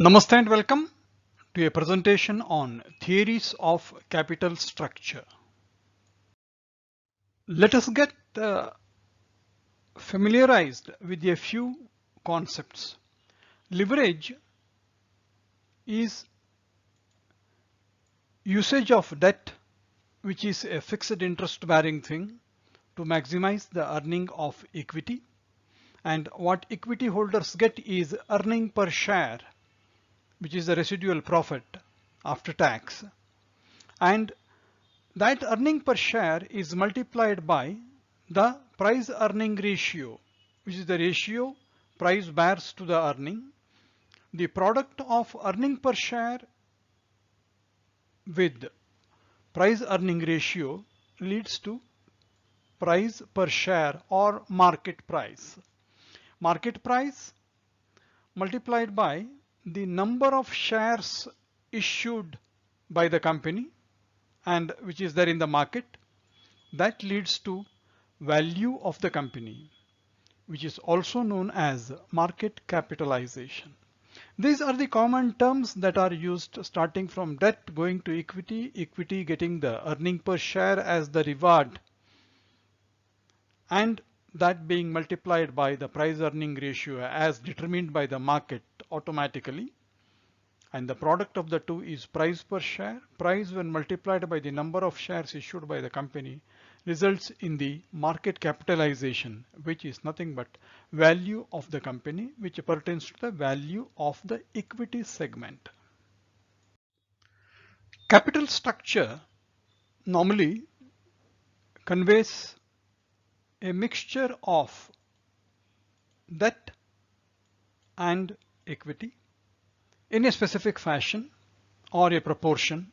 Namaste and welcome to a presentation on theories of capital structure. Let us get familiarized with a few concepts. Leverage is usage of debt, which is a fixed interest bearing thing, to maximize the earning of equity. And what equity holders get is earning per share, which is the residual profit after tax. And that earning per share is multiplied by the price earning ratio, which is the ratio price bears to the earning. The product of earning per share with price earning ratio leads to price per share or market price. Market price multiplied by the number of shares issued by the company and which is there in the market, that leads to value of the company, which is also known as market capitalization. These are the common terms that are used, starting from debt going to equity, equity getting the earning per share as the reward, and that being multiplied by the price earning ratio as determined by the market automatically. And the product of the two is price per share. Price when multiplied by the number of shares issued by the company results in the market capitalization, which is nothing but value of the company, which pertains to the value of the equity segment. Capital structure normally conveys a mixture of debt and equity in a specific fashion or a proportion.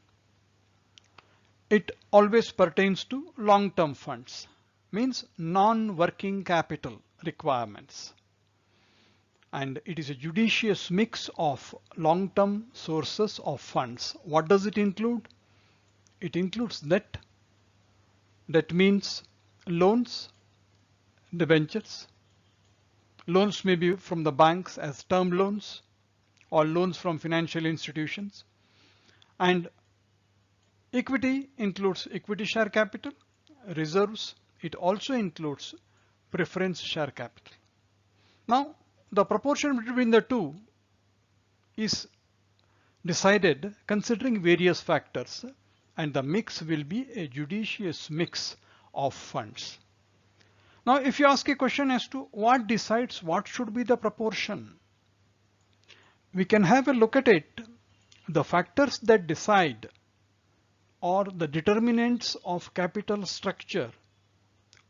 It always pertains to long-term funds, means non-working capital requirements. And it is a judicious mix of long-term sources of funds. What does it include? It includes debt. Debt means loans, debentures. Loans may be from the banks as term loans or loans from financial institutions. And equity includes equity share capital, reserves. It also includes preference share capital. Now, the proportion between the two is decided considering various factors, and the mix will be a judicious mix of funds. Now, if you ask a question as to what decides what should be the proportion, we can have a look at it. The factors that decide or the determinants of capital structure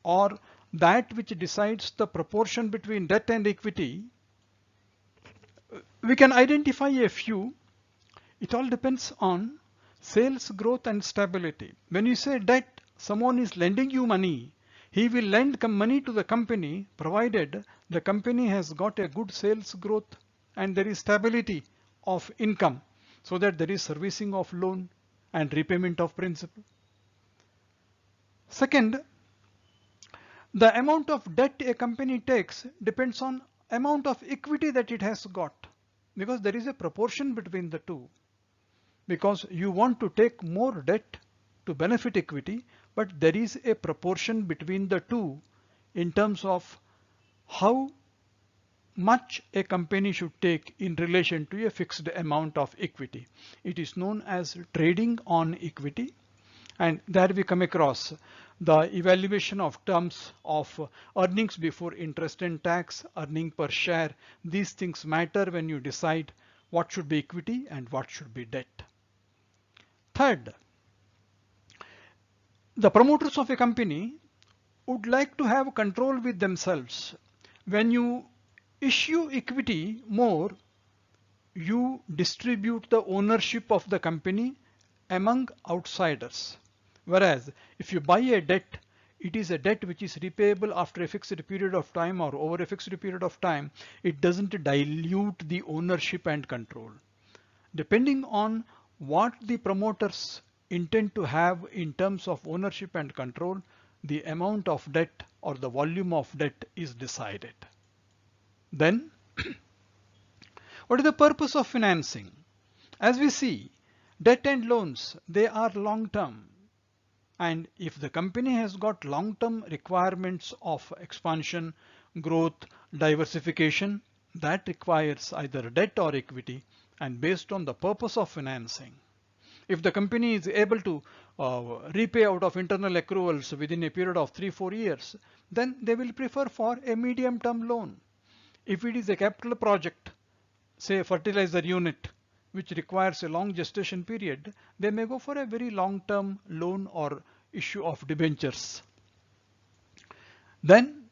or that which decides the proportion between debt and equity, we can identify a few. It all depends on sales growth and stability. When you say debt, someone is lending you money. He will lend money to the company provided the company has got a good sales growth and there is stability of income, so that there is servicing of loan and repayment of principal. Second, the amount of debt a company takes depends on amount of equity that it has got, because there is a proportion between the two. Because you want to take more debt to benefit equity, but there is a proportion between the two in terms of how much a company should take in relation to a fixed amount of equity. It is known as trading on equity, and there we come across the evaluation of terms of earnings before interest and tax, earning per share. These things matter when you decide what should be equity and what should be debt. Third, the promoters of a company would like to have control with themselves. When you issue equity more, you distribute the ownership of the company among outsiders. Whereas if you buy a debt, it is a debt which is repayable after a fixed period of time or over a fixed period of time. It doesn't dilute the ownership and control. Depending on what the promoters intend to have in terms of ownership and control, the amount of debt or the volume of debt is decided. Then What is the purpose of financing? As we see, debt and loans, they are long term. And if the company has got long-term requirements of expansion, growth, diversification, that requires either debt or equity, and based on the purpose of financing. If the company is able to repay out of internal accruals within a period of 3-4 years, then they will prefer for a medium-term loan. If it is a capital project, say a fertilizer unit, which requires a long gestation period, they may go for a very long-term loan or issue of debentures. Then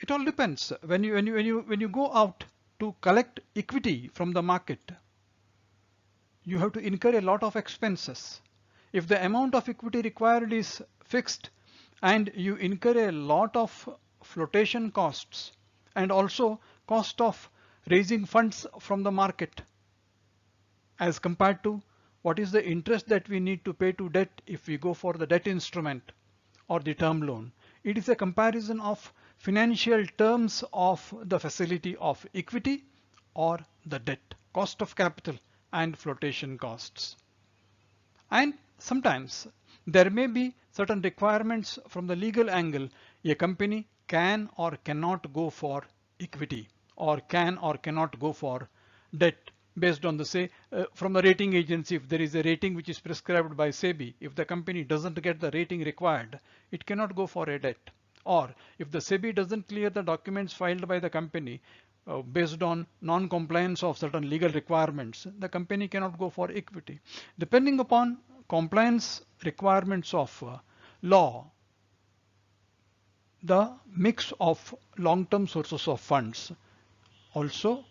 it all depends. When you go out to collect equity from the market, you have to incur a lot of expenses. If the amount of equity required is fixed and you incur a lot of flotation costs and also cost of raising funds from the market as compared to what is the interest that we need to pay to debt if we go for the debt instrument or the term loan. It is a comparison of financial terms of the facility of equity or the debt, cost of capital and flotation costs. And sometimes there may be certain requirements from the legal angle. A company can or cannot go for equity or can or cannot go for debt based on the from the rating agency. If there is a rating which is prescribed by SEBI, if the company doesn't get the rating required, it cannot go for a debt. Or if the SEBI doesn't clear the documents filed by the company based on non-compliance of certain legal requirements, the company cannot go for equity. Depending upon compliance requirements of law, the mix of long-term sources of funds also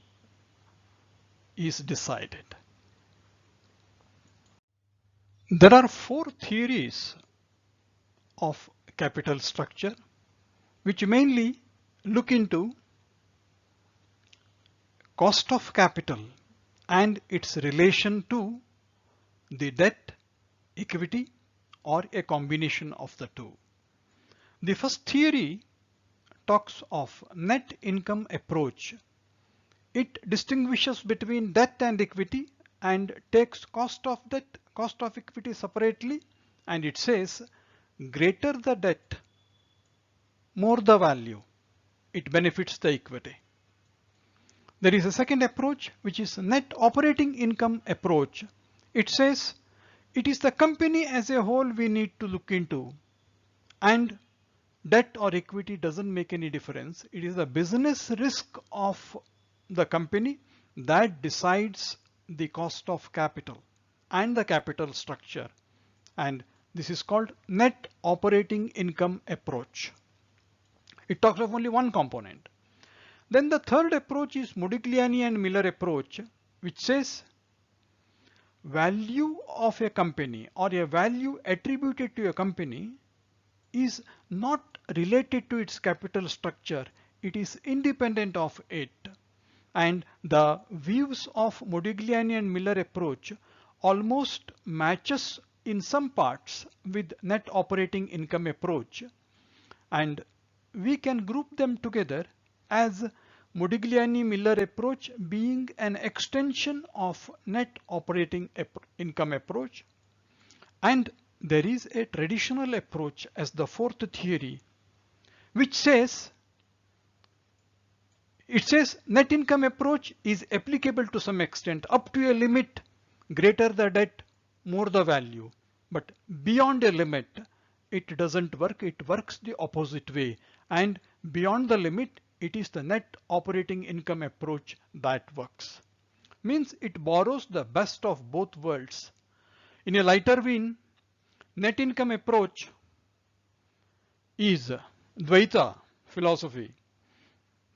is decided. There are 4 theories of capital structure which mainly look into cost of capital and its relation to the debt, equity, or a combination of the two. The first theory talks of net income approach. It distinguishes between debt and equity and takes cost of debt, cost of equity separately, and it says greater the debt, more the value, it benefits the equity. There is a second approach which is net operating income approach. It says it is the company as a whole we need to look into, and debt or equity doesn't make any difference. It is the business risk of the company that decides the cost of capital and the capital structure, and this is called net operating income approach. It talks of only one component. Then the third approach is Modigliani and Miller approach, which says value of a company or a value attributed to a company is not related to its capital structure. It is independent of it. And the views of Modigliani and Miller approach almost matches in some parts with net operating income approach. And we can group them together as Modigliani-Miller approach being an extension of net operating income approach. And there is a traditional approach as the fourth theory, which says net income approach is applicable to some extent up to a limit, greater the debt, more the value. But beyond a limit, it doesn't work. It works the opposite way. And beyond the limit, it is the net operating income approach that works. Means it borrows the best of both worlds. In a lighter vein, net income approach is Dvaita philosophy.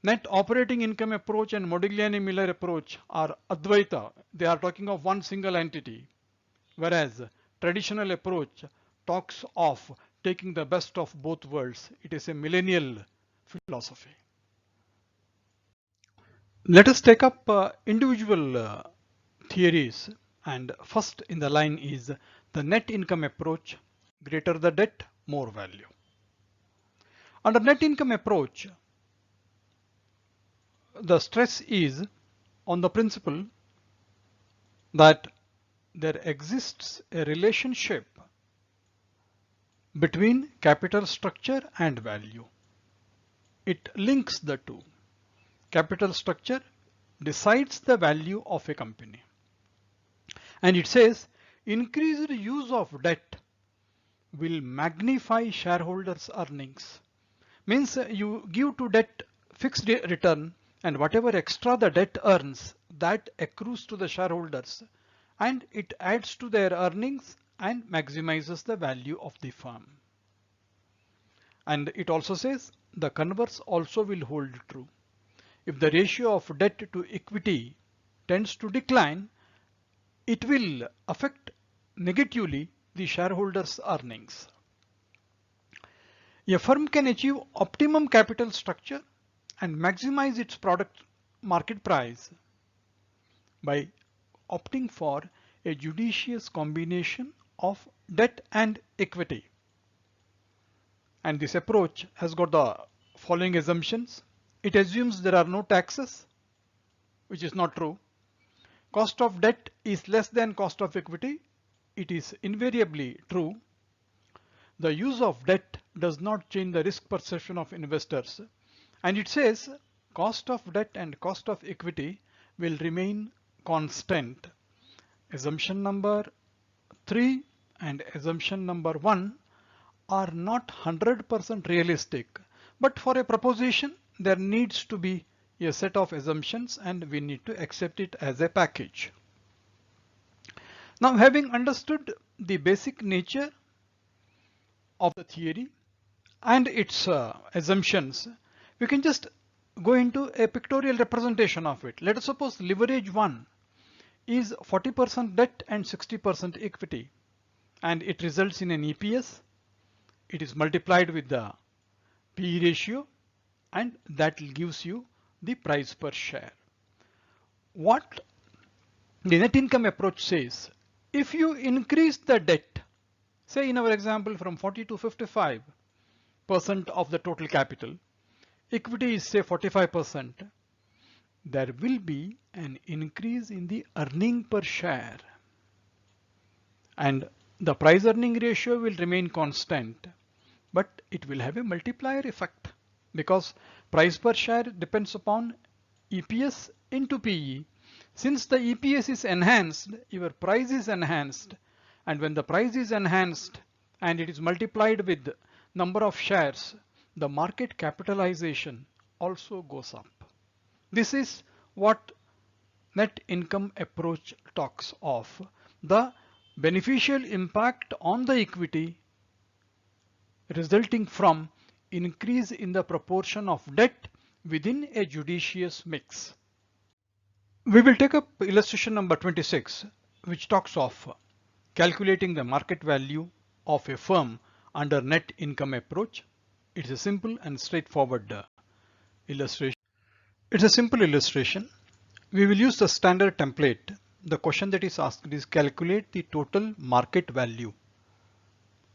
Net operating income approach and Modigliani-Miller approach are Advaita. They are talking of one single entity. Whereas traditional approach talks of taking the best of both worlds. It is a millennial philosophy. Let us take up individual theories, and first in the line is the net income approach, greater the debt, more value. Under net income approach, the stress is on the principle that there exists a relationship between capital structure and value. It links the two. Capital structure decides the value of a company. And it says increased use of debt will magnify shareholders' earnings. Means you give to debt fixed return, and whatever extra the debt earns, that accrues to the shareholders, and it adds to their earnings and maximizes the value of the firm. And it also says the converse also will hold true. If the ratio of debt to equity tends to decline, it will affect negatively the shareholders' earnings. A firm can achieve optimum capital structure and maximize its product market price by opting for a judicious combination of debt and equity. And this approach has got the following assumptions. It assumes there are no taxes, which is not true. Cost of debt is less than cost of equity. It is invariably true. The use of debt does not change the risk perception of investors. And it says cost of debt and cost of equity will remain constant. Assumption number 3 and assumption number 1 are not 100% realistic, but for a proposition there needs to be a set of assumptions and we need to accept it as a package. Now, having understood the basic nature of the theory and its assumptions, we can just go into a pictorial representation of it. Let us suppose leverage 1 is 40% debt and 60% equity, and it results in an EPS. It is multiplied with the PE ratio, and that gives you the price per share. What the net income approach says, if you increase the debt, say in our example from 40 to 55% of the total capital, equity is say 45%, there will be an increase in the earning per share, and the price earning ratio will remain constant, but it will have a multiplier effect because price per share depends upon EPS into PE. Since the EPS is enhanced, your price is enhanced, and when the price is enhanced and it is multiplied with number of shares, the market capitalization also goes up. This is what net income approach talks of, the beneficial impact on the equity resulting from increase in the proportion of debt within a judicious mix. We will take up illustration number 26, which talks of calculating the market value of a firm under net income approach. It's a simple and straightforward illustration. It's a simple illustration. We will use the standard template. The question that is asked is calculate the total market value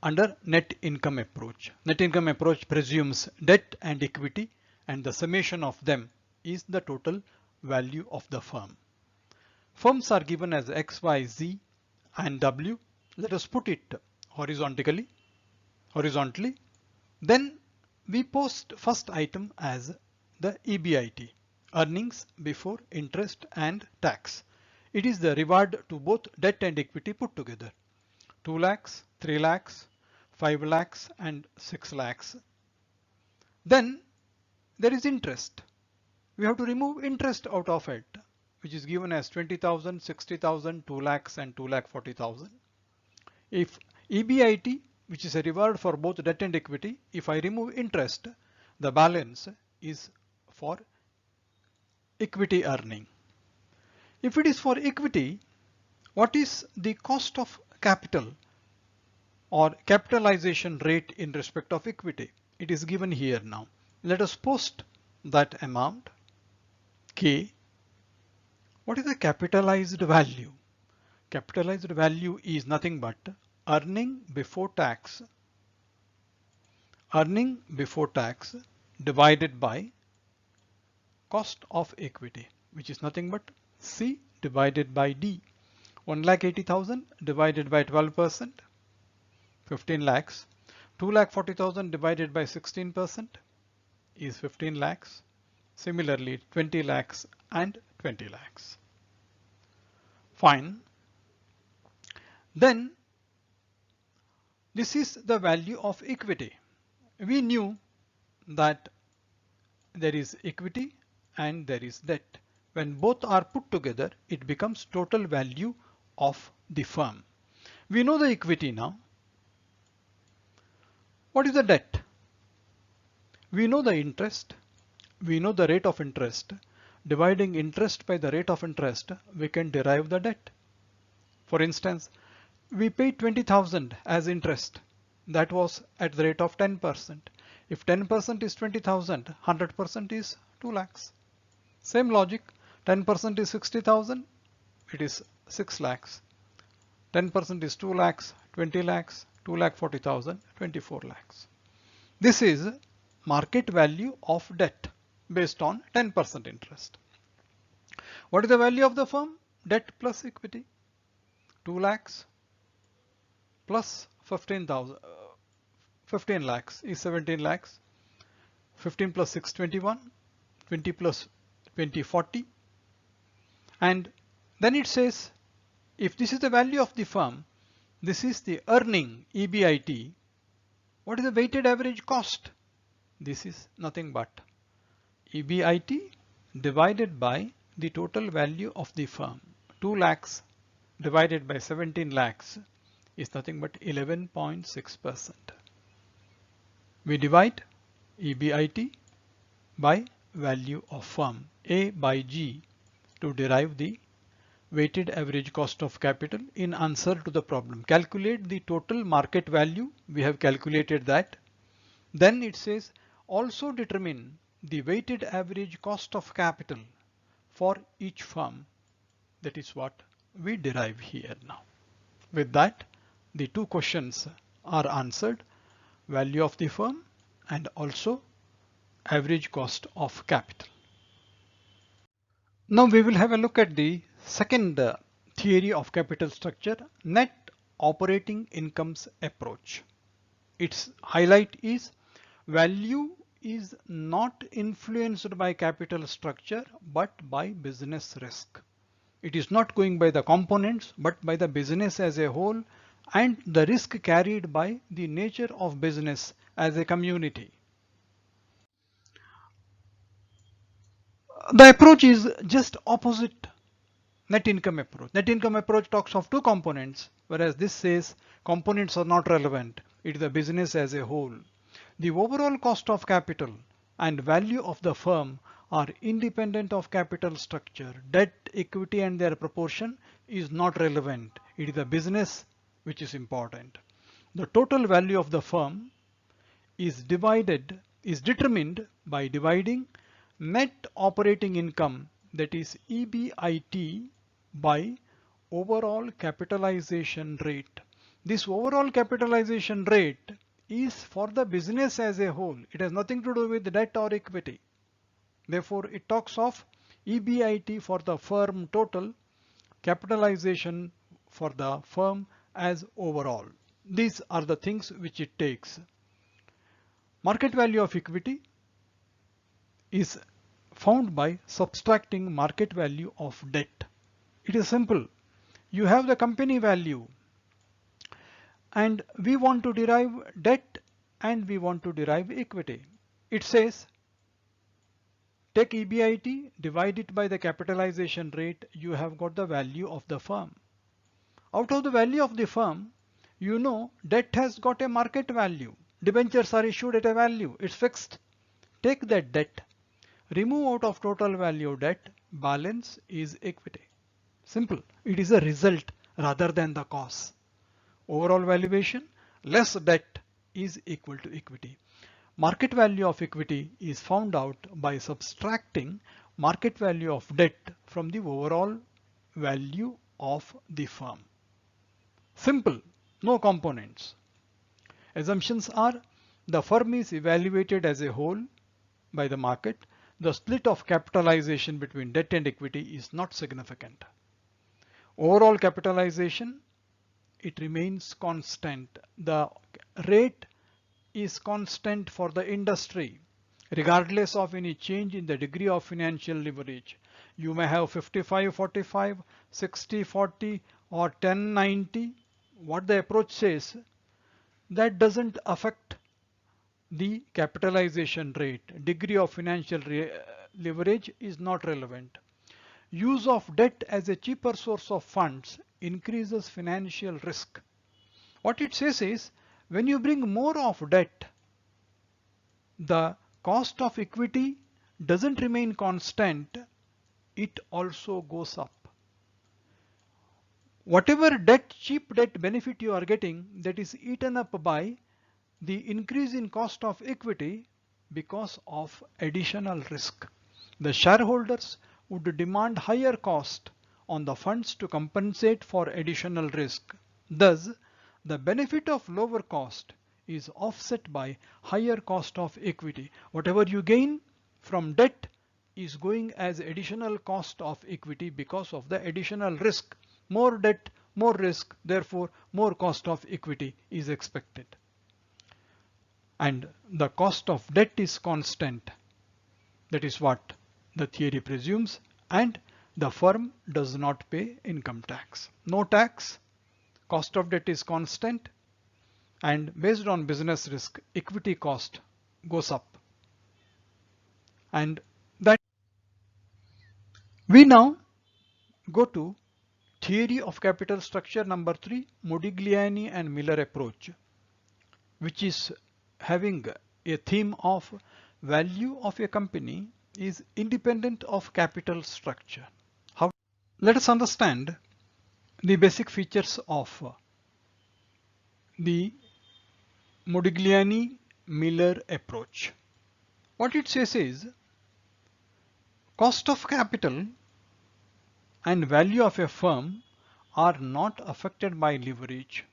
under net income approach. Net income approach presumes debt and equity, and the summation of them is the total value of the firm. Firms are given as X, Y, Z and W. Let us put it horizontally. Then we post first item as the EBIT, earnings before interest and tax. It is the reward to both debt and equity put together. 2 lakhs, 3 lakhs, 5 lakhs and 6 lakhs. Then there is interest. We have to remove interest out of it, which is given as 20,000, 60,000, 2 lakhs and 2,40,000. If EBIT, which is a reward for both debt and equity, if I remove interest, the balance is for equity earning. If it is for equity, what is the cost of capital or capitalization rate in respect of equity? It is given here now. Let us post that amount K. What is the capitalized value? Capitalized value is nothing but earning before tax divided by cost of equity. which is nothing but C divided by D. 1,80,000 divided by 12%, 15 lakhs. 2,40,000 divided by 16% is 15 lakhs. Similarly, 20 lakhs and 20 lakhs. Fine. Then this is the value of equity. We knew that there is equity and there is debt. When both are put together, it becomes total value of the firm. We know the equity now. What is the debt? We know the interest. We know the rate of interest. Dividing interest by the rate of interest, we can derive the debt. For instance, we paid 20,000 as interest. That was at the rate of 10%. If 10% is 20,000, 100% is 2 lakhs. Same logic, 10% is 60,000, it is 6 lakhs. 10% is 2 lakhs, 20 lakhs, 2,40,000, 24 lakhs. This is market value of debt based on 10% interest. What is the value of the firm? Debt plus equity. 2 lakhs plus 15 lakhs is 17 lakhs. 15 plus 6, 21. 20 plus 20, 40. And then it says, if this is the value of the firm, this is the earning, EBIT. What is the weighted average cost? This is nothing but EBIT divided by the total value of the firm. 2 lakhs divided by 17 lakhs is nothing but 11.6%. We divide EBIT by value of firm, A by G, to derive the weighted average cost of capital in answer to the problem. Calculate the total market value. We have calculated that. Then it says also determine the weighted average cost of capital for each firm. That is what we derive here now. With that, the two questions are answered: value of the firm and also average cost of capital. Now we will have a look at the second theory of capital structure, net operating incomes approach. Its highlight is value is not influenced by capital structure but by business risk. It is not going by the components but by the business as a whole and the risk carried by the nature of business as a community. The approach is just opposite net income approach. Net income approach talks of two components, whereas this says components are not relevant. It is the business as a whole. The overall cost of capital and value of the firm are independent of capital structure. Debt, equity and their proportion is not relevant. It is the business which is important. The total value of the firm is determined by dividing net operating income, that is EBIT, by overall capitalization rate. This overall capitalization rate is for the business as a whole. It has nothing to do with debt or equity. Therefore, it talks of EBIT for the firm total, capitalization for the firm as overall. These are the things which it takes. Market value of equity is found by subtracting market value of debt. It is simple. You have the company value and we want to derive debt and we want to derive equity. It says take EBIT, divide it by the capitalization rate, you have got the value of the firm. Out of the value of the firm, you know debt has got a market value. Debentures are issued at a value, it's fixed. Take that debt, remove out of total value debt, balance is equity. Simple. It is a result rather than the cause. Overall valuation less debt is equal to equity. Market value of equity is found out by subtracting market value of debt from the overall value of the firm. Simple, no components. Assumptions are the firm is evaluated as a whole by the market. the split of capitalization between debt and equity is not significant. Overall capitalization, it remains constant. The rate is constant for the industry, regardless of any change in the degree of financial leverage. You may have 55-45, 60-40 or 10-90. What the approach says, that doesn't affect the capitalization rate. Degree of financial leverage is not relevant. Use of debt as a cheaper source of funds increases financial risk. What it says is, when you bring more of debt, the cost of equity doesn't remain constant, it also goes up. Whatever debt, cheap debt benefit you are getting, that is eaten up by the increase in cost of equity because of additional risk. The shareholders would demand higher cost on the funds to compensate for additional risk. Thus, the benefit of lower cost is offset by higher cost of equity. Whatever you gain from debt is going as additional cost of equity because of the additional risk. More debt, more risk, therefore more cost of equity is expected. And the cost of debt is constant. That is what the theory presumes, and the firm does not pay income tax. No tax, cost of debt is constant, and based on business risk, equity cost goes up. And that we now go to theory of capital structure number 3, Modigliani and Miller approach, which is having a theme of value of a company is independent of capital structure. How? Let us understand the basic features of the Modigliani-Miller approach. What it says is, cost of capital and value of a firm are not affected by leverage.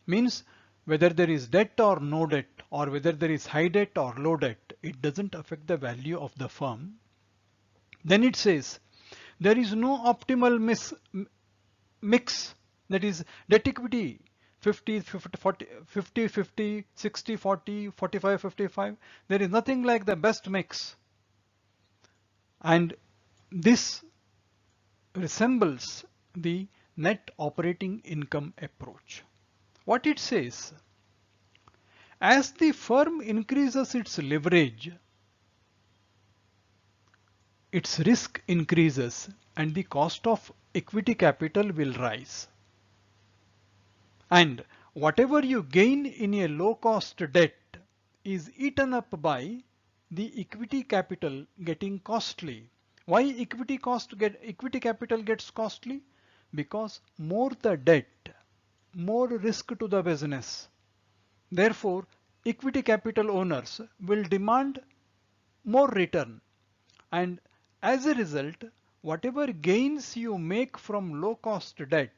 Means whether there is debt or no debt, or whether there is high debt or low debt, it doesn't affect the value of the firm. Then it says there is no optimal mix, that is debt equity 50 50 40 50 50 60 40 45 55. There is nothing like the best mix, and this resembles the net operating income approach. What it says, as the firm increases its leverage, its risk increases and the cost of equity capital will rise. And whatever you gain in a low cost debt is eaten up by the equity capital getting costly. Why equity capital gets costly? Because more the debt, more risk to the business. Therefore, equity capital owners will demand more return, and as a result, whatever gains you make from low cost debt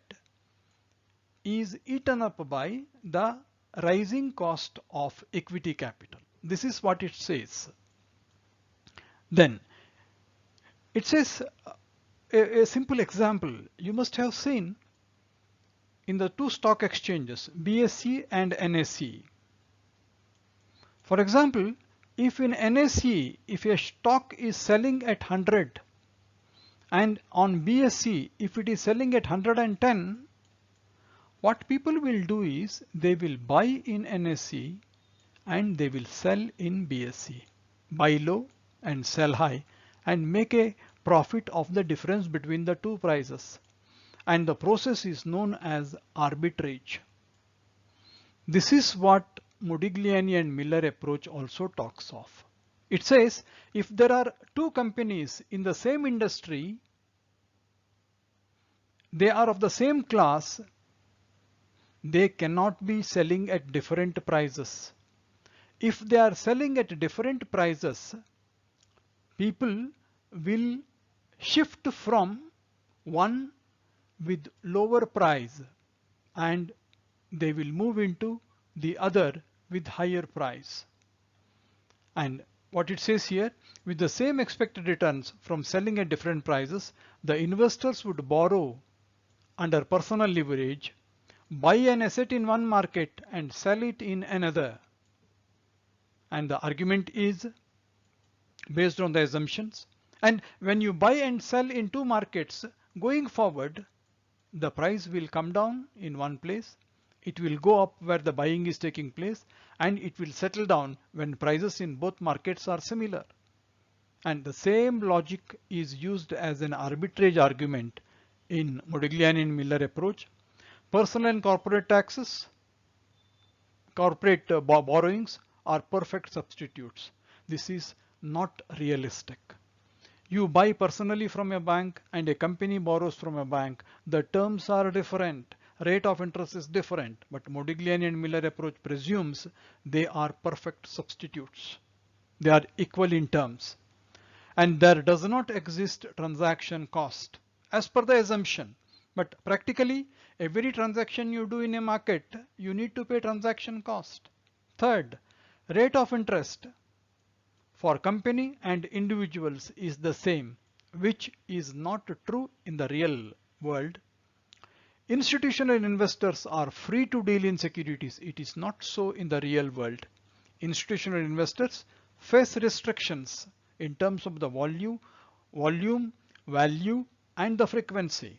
is eaten up by the rising cost of equity capital. This is what it says. Then it says a simple example you must have seen in the two stock exchanges, BSE and NSE. For example, if in NSE, if a stock is selling at 100 and on BSE, if it is selling at 110, what people will do is they will buy in NSE and they will sell in BSE. Buy low and sell high and make a profit of the difference between the two prices. And the process is known as arbitrage. This is what Modigliani and Miller approach also talks of. It says if there are two companies in the same industry, they are of the same class, they cannot be selling at different prices. If they are selling at different prices, people will shift from one with lower price and they will move into the other with higher price. And what it says here, with the same expected returns from selling at different prices, the investors would borrow under personal leverage, buy an asset in one market and sell it in another. And the argument is based on the assumptions. And when you buy and sell in two markets, going forward, the price will come down in one place, it will go up where the buying is taking place, and it will settle down when prices in both markets are similar. And the same logic is used as an arbitrage argument in Modigliani and Miller approach. Personal and corporate taxes, corporate borrowings are perfect substitutes. This is not realistic. You buy personally from a bank and a company borrows from a bank. The terms are different. Rate of interest is different. But Modigliani and Miller approach presumes they are perfect substitutes. They are equal in terms. And there does not exist transaction cost as per the assumption. But practically, every transaction you do in a market, you need to pay transaction cost. Third, rate of interest for company and individuals is the same, which is not true in the real world. Institutional investors are free to deal in securities. It is not so in the real world. Institutional investors face restrictions in terms of the volume, value, and the frequency.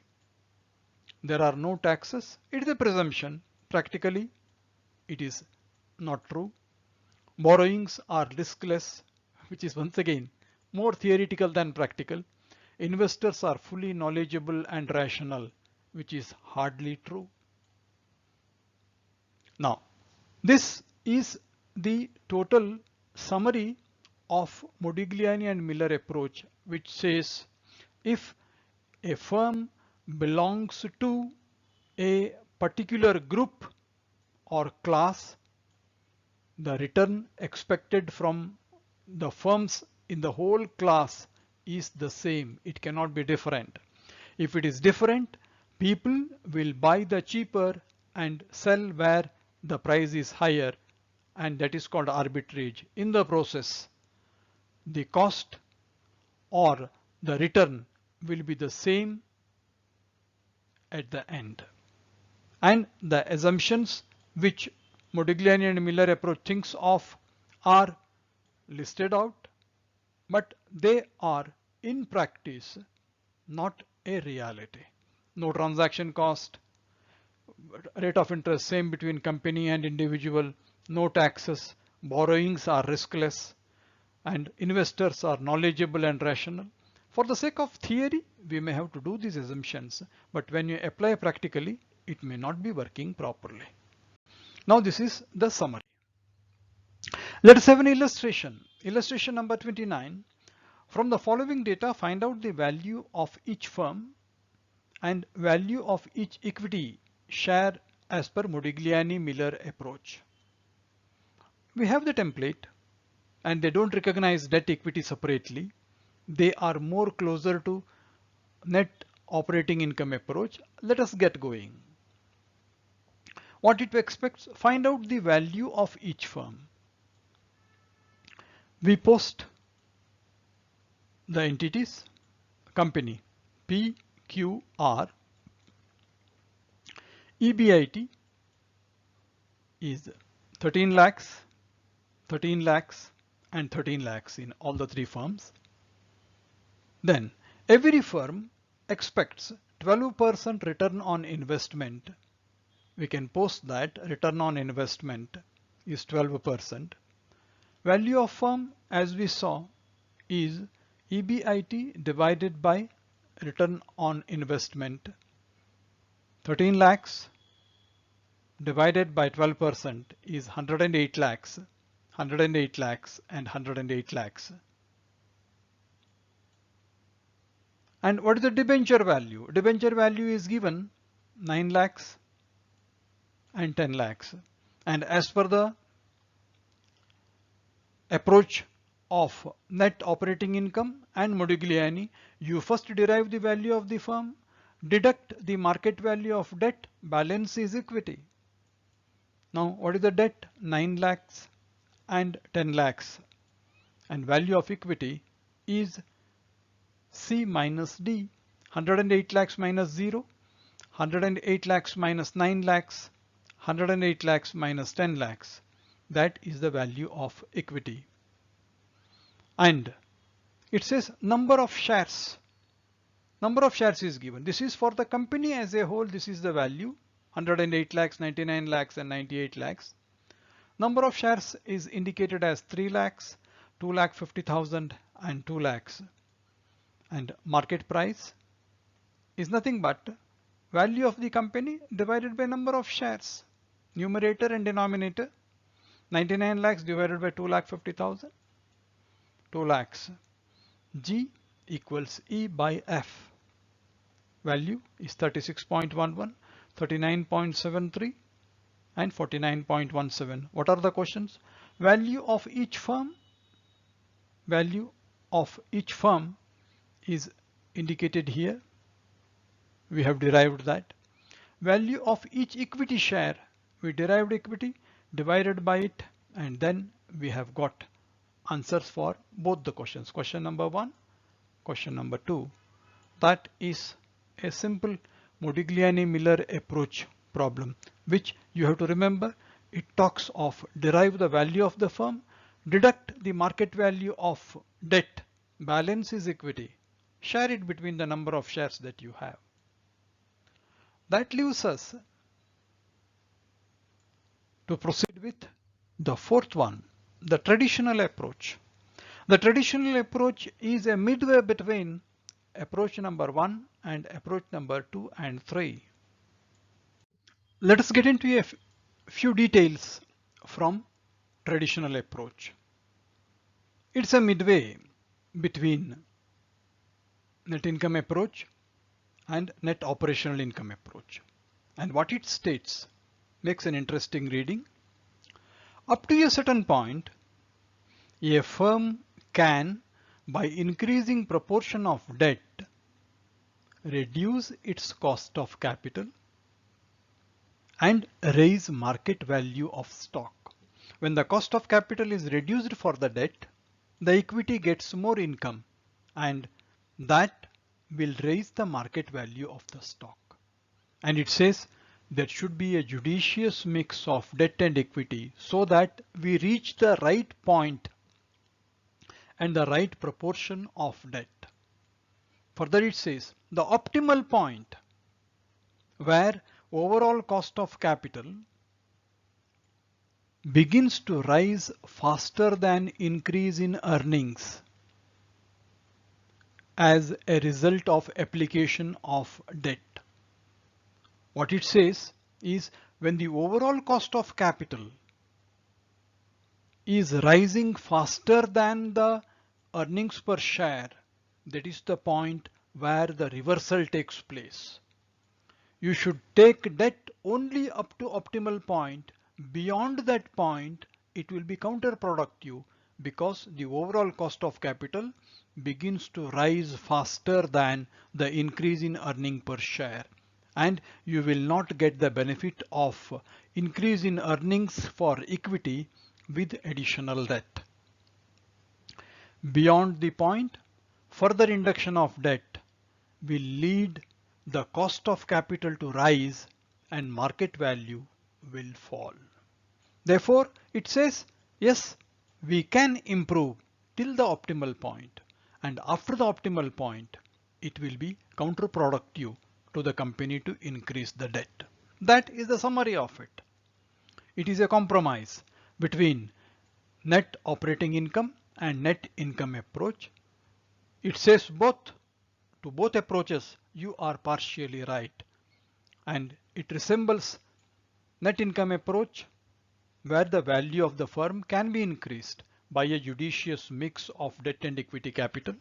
There are no taxes. It is a presumption. Practically, it is not true. Borrowings are riskless, which is once again more theoretical than practical. Investors are fully knowledgeable and rational, which is hardly true. Now, this is the total summary of Modigliani and Miller approach, which says if a firm belongs to a particular group or class, the return expected from the firms in the whole class is the same. It cannot be different. If it is different, people will buy the cheaper and sell where the price is higher, and that is called arbitrage. In the process, the cost or the return will be the same at the end. And the assumptions which Modigliani and Miller approach thinks of are listed out, but they are in practice not a reality. No transaction cost, rate of interest same between company and individual, no taxes, borrowings are riskless, and investors are knowledgeable and rational. For the sake of theory, we may have to do these assumptions, but when you apply practically, it may not be working properly. Now this is the summary. Let us have an illustration. Illustration number 29. From the following data, find out the value of each firm and value of each equity share as per Modigliani-Miller approach. We have the template, and they don't recognize debt equity separately. They are more closer to net operating income approach. Let us get going. What it expects? Find out the value of each firm. We post the entities, company PQR, EBIT is 13 lakhs, 13 lakhs and 13 lakhs in all the three firms. Then every firm expects 12% return on investment. We can post that return on investment is 12%. Value of firm, as we saw, is EBIT divided by return on investment. 13 lakhs divided by 12% is 108 lakhs, 108 lakhs and 108 lakhs. And what is the debenture value? Debenture value is given 9 lakhs and 10 lakhs. And as per the approach of net operating income and Modigliani, you first derive the value of the firm, deduct the market value of debt, balance is equity. Now what is the debt? 9 lakhs and 10 lakhs. and value of equity is C minus D. 108 lakhs minus 0, 108 lakhs minus 9 lakhs, 108 lakhs minus 10 lakhs. That is the value of equity. And it says number of shares. Number of shares is given. This is for the company as a whole. This is the value 108 lakhs, 99 lakhs and 98 lakhs. Number of shares is indicated as 3 lakhs, 2 lakh 50,000 and 2 lakhs. And market price is nothing but value of the company divided by number of shares. Numerator and denominator. 99 lakhs divided by 2 lakh 50,000. 2 lakhs. G equals E by F. Value is 36.11, 39.73 and 49.17. What are the questions? Value of each firm. Value of each firm is indicated here. We have derived that. Value of each equity share. We derived equity, divided by it, and then we have got answers for both the questions. Question number 1, question number 2. That is a simple Modigliani Miller approach problem, which you have to remember. It talks of derive the value of the firm, deduct the market value of debt, balance is equity, share it between the number of shares that you have. That leaves us to proceed with the fourth one, the traditional approach. The traditional approach is a midway between approach number 1 and approach number 2 and 3. Let us get into a few details from traditional approach. It's a midway between net income approach and net operational income approach. And what it states makes an interesting reading. Up to a certain point, a firm can, by increasing proportion of debt, reduce its cost of capital and raise market value of stock. When the cost of capital is reduced for the debt, the equity gets more income, and that will raise the market value of the stock. And it says there should be a judicious mix of debt and equity so that we reach the right point and the right proportion of debt. Further it says the optimal point where overall cost of capital begins to rise faster than increase in earnings as a result of application of debt. What it says is when the overall cost of capital is rising faster than the earnings per share, that is the point where the reversal takes place. You should take debt only up to optimal point. Beyond that point, it will be counterproductive because the overall cost of capital begins to rise faster than the increase in earning per share, and you will not get the benefit of increase in earnings for equity with additional debt. Beyond the point, further induction of debt will lead the cost of capital to rise and market value will fall. Therefore, it says, yes, we can improve till the optimal point, and after the optimal point, it will be counterproductive to the company to increase the debt. That is the summary of it. It is a compromise between net operating income and net income approach. It says to both approaches you are partially right, and it resembles net income approach where the value of the firm can be increased by a judicious mix of debt and equity capital,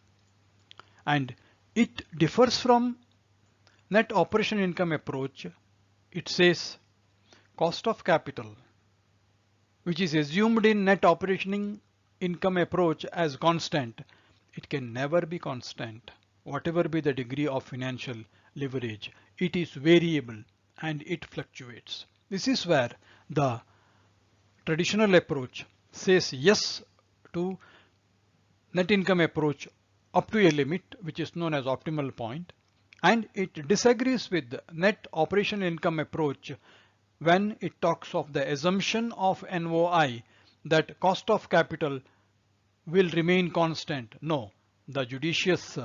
and it differs from net operation income approach. It says cost of capital, which is assumed in net operating income approach as constant, it can never be constant. Whatever be the degree of financial leverage, it is variable and it fluctuates. This is where the traditional approach says yes to net income approach up to a limit which is known as optimal point, and it disagrees with the net operational income approach when it talks of the assumption of NOI that cost of capital will remain constant. No, the judicious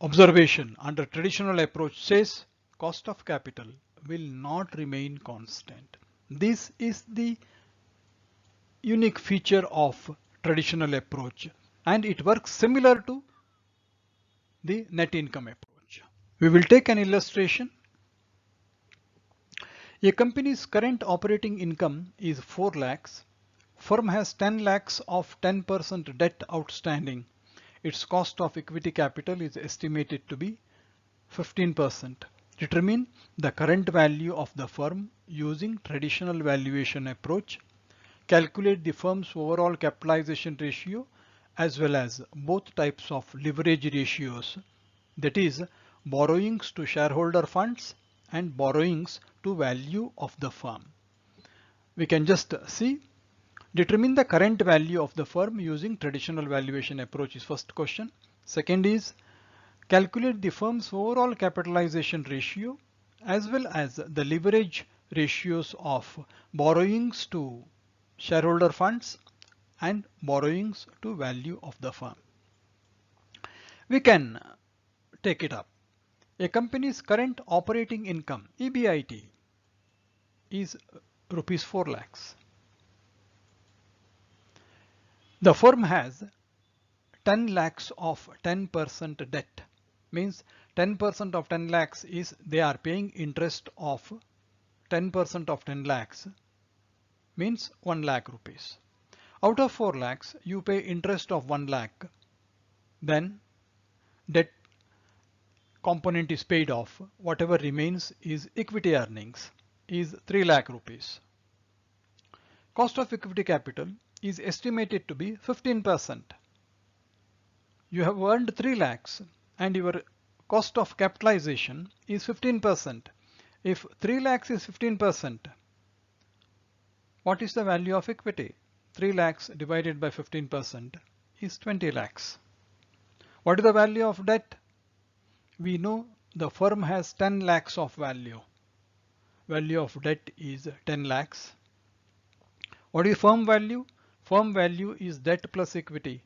observation under traditional approach says cost of capital will not remain constant. This is the unique feature of traditional approach, and it works similar to the net income approach. We will take an illustration. A company's current operating income is 4 lakhs. Firm has 10 lakhs of 10% debt outstanding. Its cost of equity capital is estimated to be 15%. Determine the current value of the firm using traditional valuation approach. Calculate the firm's overall capitalization ratio as well as both types of leverage ratios, that is borrowings to shareholder funds and borrowings to value of the firm. We can just see, determine the current value of the firm using traditional valuation approach is first question. Second is calculate the firm's overall capitalization ratio as well as the leverage ratios of borrowings to shareholder funds and borrowings to value of the firm. We can take it up. A company's current operating income, EBIT, is rupees 4 lakhs. The firm has 10 lakhs of 10% debt. Means 10% of 10 lakhs is they are paying interest of 10% of 10 lakhs, means 1 lakh rupees. Out of 4 lakhs, you pay interest of 1 lakh. Then debt component is paid off. Whatever remains is equity earnings, is 3 lakh rupees. Cost of equity capital is estimated to be 15%. You have earned 3 lakhs and your cost of capitalization is 15%. If 3 lakhs is 15%, what is the value of equity? 3 lakhs divided by 15% is 20 lakhs. What is the value of debt? We know the firm has 10 lakhs of value. Value of debt is 10 lakhs. What is firm value? Firm value is debt plus equity,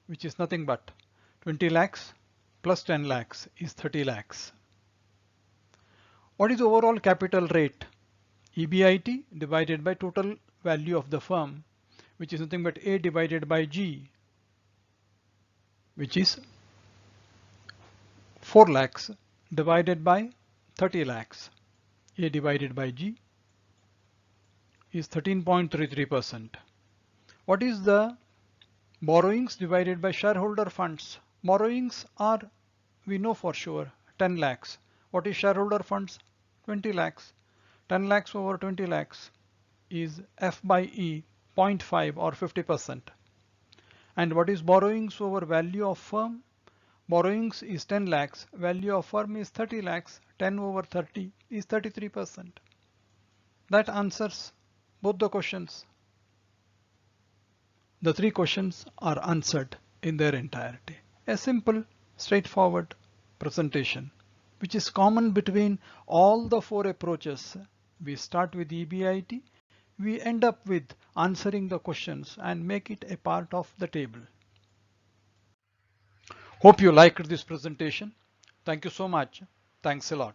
which is nothing but 20 lakhs plus 10 lakhs is 30 lakhs. What is overall capital rate? EBIT divided by total value of the firm, which is nothing but A divided by G, which is 4 lakhs divided by 30 lakhs. A divided by G is 13.33%. What is the borrowings divided by shareholder funds? Borrowings are, we know for sure, 10 lakhs. What is shareholder funds? 20 lakhs. 10 lakhs over 20 lakhs is F by E, 0.5 or 50%. And what is borrowings over value of firm? Borrowings is 10 lakhs, value of firm is 30 lakhs, 10 over 30 is 33%. That answers both the questions. The 3 questions are answered in their entirety. A simple, straightforward presentation, which is common between all the 4 approaches. We start with EBIT, we end up with answering the questions and make it a part of the table. Hope you liked this presentation. Thank you so much. Thanks a lot.